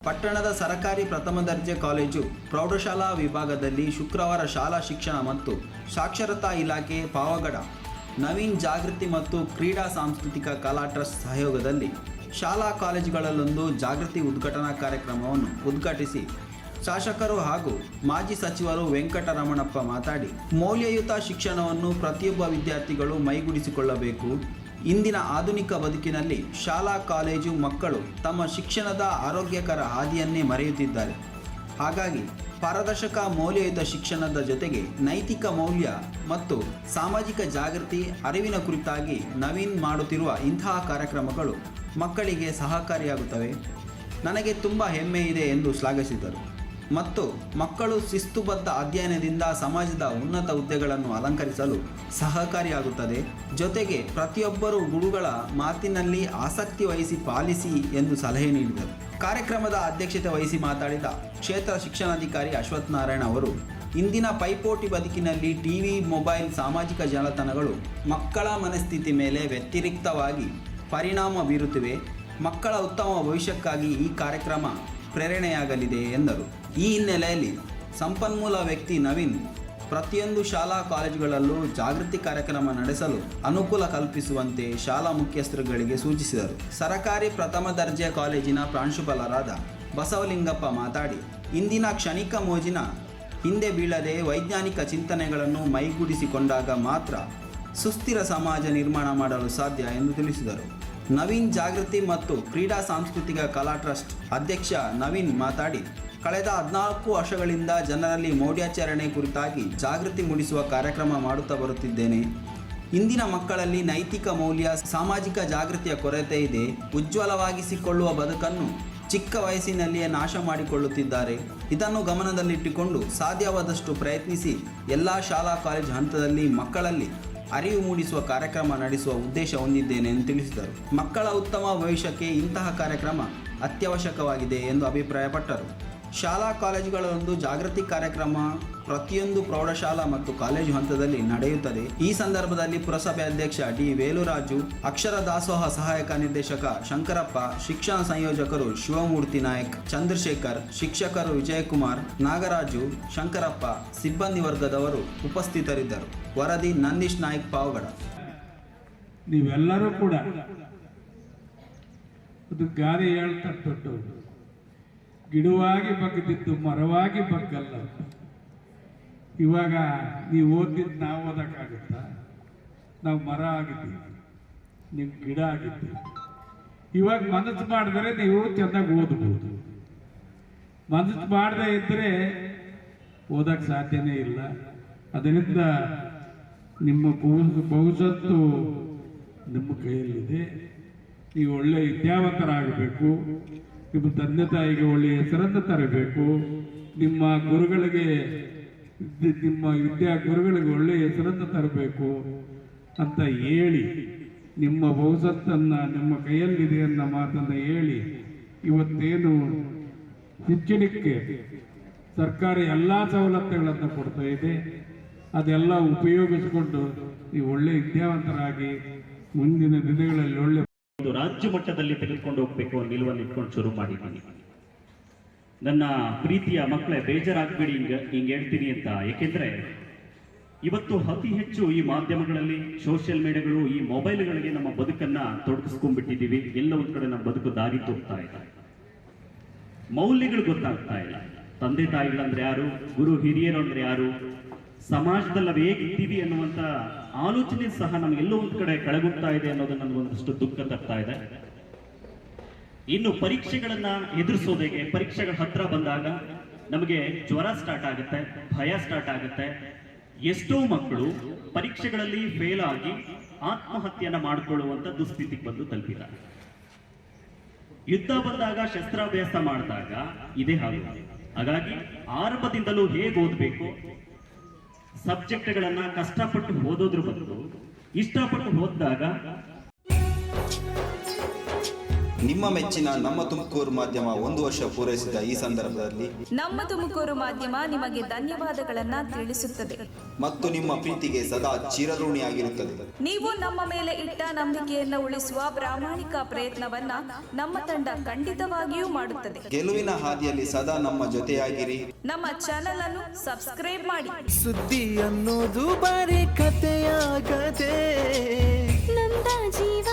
ಪಟ್ಟಣದ ಸರಕಾರಿ ಪ್ರಥಮ ದರ್ಜೆ ಕಾಲೇಜು ಪ್ರೌಢಶಾಲಾ ವಿಭಾಗದಲ್ಲಿ ಶುಕ್ರವಾರ ಶಾಲಾ ಶಿಕ್ಷಣ ಮತ್ತು ಸಾಕ್ಷರತಾ ಇಲಾಖೆ ಪಾವಗಡ ನವೀನ್ ಜಾಗೃತಿ ಮತ್ತು ಕ್ರೀಡಾ ಸಾಂಸ್ಕೃತಿಕ ಕಲಾ ಟ್ರಸ್ಟ್ ಸಹಯೋಗದಲ್ಲಿ ಶಾಲಾ ಕಾಲೇಜುಗಳಲ್ಲೊಂದು ಜಾಗೃತಿ ಉದ್ಘಾಟನಾ ಕಾರ್ಯಕ್ರಮವನ್ನು ಉದ್ಘಾಟಿಸಿ ಶಾಸಕರು ಹಾಗೂ ಮಾಜಿ ಸಚಿವರು ವೆಂಕಟರಮಣಪ್ಪ ಮಾತಾಡಿ, ಮೌಲ್ಯಯುತ ಶಿಕ್ಷಣವನ್ನು ಪ್ರತಿಯೊಬ್ಬ ವಿದ್ಯಾರ್ಥಿಗಳು ಮೈಗೂಡಿಸಿಕೊಳ್ಳಬೇಕು. ಇಂದಿನ ಆಧುನಿಕ ಬದುಕಿನಲ್ಲಿ ಶಾಲಾ ಕಾಲೇಜು ಮಕ್ಕಳು ತಮ್ಮ ಶಿಕ್ಷಣದ ಆರೋಗ್ಯಕರ ಹಾದಿಯನ್ನೇ ಮರೆಯುತ್ತಿದ್ದಾರೆ. ಹಾಗಾಗಿ ಪಾರದರ್ಶಕ ಮೌಲ್ಯಯುತ ಶಿಕ್ಷಣದ ಜೊತೆಗೆ ನೈತಿಕ ಮೌಲ್ಯ ಮತ್ತು ಸಾಮಾಜಿಕ ಜಾಗೃತಿ ಅರಿವಿನ ಕುರಿತಾಗಿ ನವೀನ್ ಮಾಡುತ್ತಿರುವ ಇಂತಹ ಕಾರ್ಯಕ್ರಮಗಳು ಮಕ್ಕಳಿಗೆ ಸಹಕಾರಿಯಾಗುತ್ತವೆ. ನನಗೆ ತುಂಬ ಹೆಮ್ಮೆ ಇದೆ ಎಂದು ಶ್ಲಾಘಿಸಿದರು. ಮತ್ತು ಮಕ್ಕಳು ಶಿಸ್ತುಬದ್ಧ ಅಧ್ಯಯನದಿಂದ ಸಮಾಜದ ಉನ್ನತ ಹುದ್ದೆಗಳನ್ನು ಅಲಂಕರಿಸಲು ಸಹಕಾರಿಯಾಗುತ್ತದೆ. ಜೊತೆಗೆ ಪ್ರತಿಯೊಬ್ಬರೂ ಗುರುಗಳ ಮಾತಿನಲ್ಲಿ ಆಸಕ್ತಿ ವಹಿಸಿ ಪಾಲಿಸಿ ಎಂದು ಸಲಹೆ ನೀಡಿದರು. ಕಾರ್ಯಕ್ರಮದ ಅಧ್ಯಕ್ಷತೆ ವಹಿಸಿ ಮಾತಾಡಿದ ಕ್ಷೇತ್ರ ಶಿಕ್ಷಣಾಧಿಕಾರಿ ಅಶ್ವಥ್ ನಾರಾಯಣ ಅವರು, ಇಂದಿನ ಪೈಪೋಟಿ ಬದುಕಿನಲ್ಲಿ ಟಿವಿ, ಮೊಬೈಲ್, ಸಾಮಾಜಿಕ ಜಾಲತಾಣಗಳು ಮಕ್ಕಳ ಮನಸ್ಥಿತಿ ಮೇಲೆ ವ್ಯತಿರಿಕ್ತವಾಗಿ ಪರಿಣಾಮ ಬೀರುತ್ತಿವೆ. ಮಕ್ಕಳ ಉತ್ತಮ ಭವಿಷ್ಯಕ್ಕಾಗಿ ಈ ಕಾರ್ಯಕ್ರಮ ಪ್ರೇರಣೆಯಾಗಲಿದೆ ಎಂದರು. ಈ ಹಿನ್ನೆಲೆಯಲ್ಲಿ ಸಂಪನ್ಮೂಲ ವ್ಯಕ್ತಿ ನವೀನ್ ಪ್ರತಿಯೊಂದು ಶಾಲಾ ಕಾಲೇಜುಗಳಲ್ಲೂ ಜಾಗೃತಿ ಕಾರ್ಯಕ್ರಮ ನಡೆಸಲು ಅನುಕೂಲ ಕಲ್ಪಿಸುವಂತೆ ಶಾಲಾ ಮುಖ್ಯಸ್ಥರುಗಳಿಗೆ ಸೂಚಿಸಿದರು. ಸರಕಾರಿ ಪ್ರಥಮ ದರ್ಜೆ ಕಾಲೇಜಿನ ಪ್ರಾಂಶುಪಾಲರಾದ ಬಸವಲಿಂಗಪ್ಪ ಮಾತಾಡಿ, ಇಂದಿನ ಕ್ಷಣಿಕ ಮೋಜಿನ ಹಿಂದೆ ಬೀಳದೆ ವೈಜ್ಞಾನಿಕ ಚಿಂತನೆಗಳನ್ನು ಮೈಗೂಡಿಸಿಕೊಂಡಾಗ ಮಾತ್ರ ಸುಸ್ಥಿರ ಸಮಾಜ ನಿರ್ಮಾಣ ಮಾಡಲು ಸಾಧ್ಯ ಎಂದು ತಿಳಿಸಿದರು. ನವೀನ್ ಜಾಗೃತಿ ಮತ್ತು ಕ್ರೀಡಾ ಸಾಂಸ್ಕೃತಿಕ ಕಲಾ ಟ್ರಸ್ಟ್ ಅಧ್ಯಕ್ಷ ನವೀನ್ ಮಾತಾಡಿ, ಕಳೆದ 14 ವರ್ಷಗಳಿಂದ ಜನರಲ್ಲಿ ಮೌಢ್ಯಾಚರಣೆ ಕುರಿತಾಗಿ ಜಾಗೃತಿ ಮೂಡಿಸುವ ಕಾರ್ಯಕ್ರಮ ಮಾಡುತ್ತಾ ಬರುತ್ತಿದ್ದೇನೆ. ಇಂದಿನ ಮಕ್ಕಳಲ್ಲಿ ನೈತಿಕ ಮೌಲ್ಯ, ಸಾಮಾಜಿಕ ಜಾಗೃತಿಯ ಕೊರತೆ ಇದೆ. ಉಜ್ವಲವಾಗಿಸಿಕೊಳ್ಳುವ ಬದುಕನ್ನು ಚಿಕ್ಕ ವಯಸ್ಸಿನಲ್ಲಿಯೇ ನಾಶ ಮಾಡಿಕೊಳ್ಳುತ್ತಿದ್ದಾರೆ. ಇದನ್ನು ಗಮನದಲ್ಲಿಟ್ಟುಕೊಂಡು ಸಾಧ್ಯವಾದಷ್ಟು ಪ್ರಯತ್ನಿಸಿ ಎಲ್ಲ ಶಾಲಾ ಕಾಲೇಜು ಹಂತದಲ್ಲಿ ಮಕ್ಕಳಲ್ಲಿ ಅರಿವು ಮೂಡಿಸುವ ಕಾರ್ಯಕ್ರಮ ನಡೆಸುವ ಉದ್ದೇಶ ಹೊಂದಿದ್ದೇನೆ ಎಂದು ತಿಳಿಸಿದರು. ಮಕ್ಕಳ ಉತ್ತಮ ಭವಿಷ್ಯಕ್ಕೆ ಇಂತಹ ಕಾರ್ಯಕ್ರಮ ಅತ್ಯವಶ್ಯಕವಾಗಿದೆ ಎಂದು ಅಭಿಪ್ರಾಯಪಟ್ಟರು. ಶಾಲಾ ಕಾಲೇಜುಗಳಲ್ಲೊಂದು ಜಾಗೃತಿ ಕಾರ್ಯಕ್ರಮ ಪ್ರತಿಯೊಂದು ಪ್ರೌಢಶಾಲಾ ಮತ್ತು ಕಾಲೇಜು ಹಂತದಲ್ಲಿ ನಡೆಯುತ್ತದೆ. ಈ ಸಂದರ್ಭದಲ್ಲಿ ಪುರಸಭೆ ಅಧ್ಯಕ್ಷ ಡಿ ವೇಲುರಾಜು, ಅಕ್ಷರ ದಾಸೋಹ ಸಹಾಯಕ ನಿರ್ದೇಶಕ ಶಂಕರಪ್ಪ, ಶಿಕ್ಷಣ ಸಂಯೋಜಕರು ಶಿವಮೂರ್ತಿ ನಾಯಕ್, ಚಂದ್ರಶೇಖರ್, ಶಿಕ್ಷಕರು ವಿಜಯಕುಮಾರ್, ನಾಗರಾಜು, ಶಂಕರಪ್ಪ, ಸಿಬ್ಬಂದಿ ವರ್ಗದವರು ಉಪಸ್ಥಿತರಿದ್ದರು. ವರದಿ ನಂದೀಶ್ ನಾಯ್ಕ್, ಪಾವಗಡ. ನೀವೆಲ್ಲರೂ ಕೂಡ ಅದು ಗಾದೆ ಹೇಳ್ತಟ್ಟು, ಗಿಡವಾಗಿ ಬಗ್ಗದಿದ್ದು ಮರವಾಗಿ ಬಗ್ಗಲ್ಲ. ಇವಾಗ ನೀವು ಓದಿದ್ದು ನಾವು ಓದಕ್ಕಾಗುತ್ತಾ? ನಾವು ಮರ ಆಗಿದ್ದೀವಿ, ನೀವು ಗಿಡ ಆಗಿದ್ದೀವಿ. ಇವಾಗ ಮನಸ್ಸು ಮಾಡಿದ್ರೆ ನೀವು ಚೆನ್ನಾಗಿ ಓದಬಹುದು. ಮನಸ್ಸು ಮಾಡದೇ ಇದ್ರೆ ಓದಕ್ಕೆ ಸಾಧ್ಯನೇ ಇಲ್ಲ. ಅದರಿಂದ ನಿಮ್ಮ ಭವಿಷ್ಯತ್ತು ನಿಮ್ಮ ಕೈಯಲ್ಲಿದೆ. ನೀವು ಒಳ್ಳೆ ವಿದ್ಯಾವಂತರಾಗಬೇಕು. ನಿಮ್ಮ ತಂದೆ ತಾಯಿಗೆ ಒಳ್ಳೆಯ ಹೆಸರನ್ನು ತರಬೇಕು. ನಿಮ್ಮ ಗುರುಗಳಿಗೆ ಒಳ್ಳೆಯ ಹೆಸರನ್ನು ತರಬೇಕು ಅಂತ ಹೇಳಿ, ನಿಮ್ಮ ಭವಿಷ್ಯತ್ತನ್ನು ನಿಮ್ಮ ಕೈಯಲ್ಲಿದೆ ಅನ್ನೋ ಮಾತನ್ನು ಹೇಳಿ, ಇವತ್ತೇನು ಶಿಕ್ಷಣಕ್ಕೆ ಸರ್ಕಾರ ಎಲ್ಲ ಸವಲತ್ತುಗಳನ್ನು ಕೊಡ್ತಾ ಇದೆ, ಅದೆಲ್ಲ ಉಪಯೋಗಿಸಿಕೊಂಡು ನೀವು ಒಳ್ಳೆ ವಿದ್ಯಾವಂತರಾಗಿ ಮುಂದಿನ ದಿನಗಳಲ್ಲಿ ಒಳ್ಳೆ ರಾಜ್ಯ ಮಟ್ಟದಲ್ಲಿ ತೆಗೆದುಕೊಂಡು ಹೋಗ್ಬೇಕು ಅನ್ನೋ ನಿಲುವನ್ನು ಇಟ್ಕೊಂಡು ಶುರು ಮಾಡಿದ್ದೀನಿ. ನನ್ನ ಪ್ರೀತಿಯ ಮಕ್ಕಳೇ, ಬೇಜಾರಾಗಬೇಡಿ ಹಿಂಗೆ ಹೇಳ್ತೀನಿ ಅಂತ. ಏಕೆಂದ್ರೆ ಇವತ್ತು ಅತಿ ಹೆಚ್ಚು ಈ ಮಾಧ್ಯಮಗಳಲ್ಲಿ, ಸೋಷಿಯಲ್ ಮೀಡಿಯಾಗಳು, ಈ ಮೊಬೈಲ್ಗಳಿಗೆ ನಮ್ಮ ಬದುಕನ್ನ ತೊಡಗಿಸ್ಕೊಂಡ್ಬಿಟ್ಟಿದ್ದೀವಿ. ಎಲ್ಲ ಒಂದ್ ಕಡೆ ನಮ್ಮ ಬದುಕು ದಾರಿ ತೋರ್ತಾ ಇದೆ. ಮೌಲ್ಯಗಳು ಗೊತ್ತಾಗ್ತಾ ಇಲ್ಲ. ತಂದೆ ತಾಯಿಗಳಂದ್ರೆ ಯಾರು, ಗುರು ಹಿರಿಯರು ಅಂದ್ರೆ ಯಾರು, ಸಮಾಜದಲ್ಲಿ ನಾವು ಹೇಗಿದ್ದೀವಿ ಅನ್ನುವಂಥ ಆಲೋಚನೆ ಸಹ ನಮಗೆಲ್ಲೋ ಒಂದು ಕಡೆ ಕೆಳಗುತ್ತಾ ಇದೆ ಅನ್ನೋದು ನನಗೊಂದಷ್ಟು ದುಃಖ ತರ್ತಾ ಇದೆ. ಇನ್ನು ಪರೀಕ್ಷೆಗಳನ್ನ ಎದುರಿಸೋದಕ್ಕೆ, ಪರೀಕ್ಷೆಗಳ ಹತ್ರ ಬಂದಾಗ ನಮಗೆ ಜ್ವರ ಸ್ಟಾರ್ಟ್ ಆಗುತ್ತೆ, ಭಯ ಸ್ಟಾರ್ಟ್ ಆಗುತ್ತೆ. ಎಷ್ಟೋ ಮಕ್ಕಳು ಪರೀಕ್ಷೆಗಳಲ್ಲಿ ಫೇಲ್ ಆಗಿ ಆತ್ಮಹತ್ಯೆಯನ್ನ ಮಾಡಿಕೊಳ್ಳುವಂತ ದುಸ್ಥಿತಿಗೆ ಬಂದು ತಲುಪಿದ್ದಾರೆ. ಯುದ್ಧ ಬಂದಾಗ, ಶಸ್ತ್ರಾಭ್ಯಾಸ ಮಾಡಿದಾಗ ಇದೇ ಹಾಗೆ. ಹಾಗಾಗಿ ಆರಂಭದಿಂದಲೂ ಹೇಗೆ ಓದಬೇಕು, ಸಬ್ಜೆಕ್ಟ್ಗಳನ್ನ ಕಷ್ಟಪಟ್ಟು ಓದೋದ್ರ ಬದಲು ಇಷ್ಟಪಟ್ಟು ಓದಿದಾಗ ನಿಮ್ಮ ಮೆಚ್ಚಿನ ನಮ್ಮ ತುಮಕೂರು ಮಾಧ್ಯಮ 1 ವರ್ಷ ಪೂರೈಸಿದ ಈ ಸಂದರ್ಭದಲ್ಲಿ ನಮ್ಮ ತುಮಕೂರು ಮಾಧ್ಯಮ ನಿಮಗೆ ಧನ್ಯವಾದಗಳನ್ನ ತಿಳಿಸುತ್ತದೆ ಮತ್ತು ನಿಮ್ಮ ಪ್ರೀತಿಗೆ ಸದಾ ಚಿರಋಣಿಯಾಗಿರುತ್ತದೆ. ನೀವು ನಮ್ಮ ಮೇಲೆ ಇಟ್ಟ ನಂಬಿಕೆಯನ್ನು ಉಳಿಸುವ ಪ್ರಾಮಾಣಿಕ ಪ್ರಯತ್ನವನ್ನ ನಮ್ಮ ತಂಡ ಖಂಡಿತವಾಗಿಯೂ ಮಾಡುತ್ತದೆ. ಗೆಲುವಿನ ಹಾದಿಯಲ್ಲಿ ಸದಾ ನಮ್ಮ ಜೊತೆಯಾಗಿರಿ. ನಮ್ಮ ಚಾನೆಲ್ ಅನ್ನು ಸಬ್ಸ್ಕ್ರೈಬ್ ಮಾಡಿ. ಸುದ್ದಿ ಅನ್ನೋದು ಬರೀ ಕಥೆಯಾಗದೆ ನೊಂದ ಜೀವ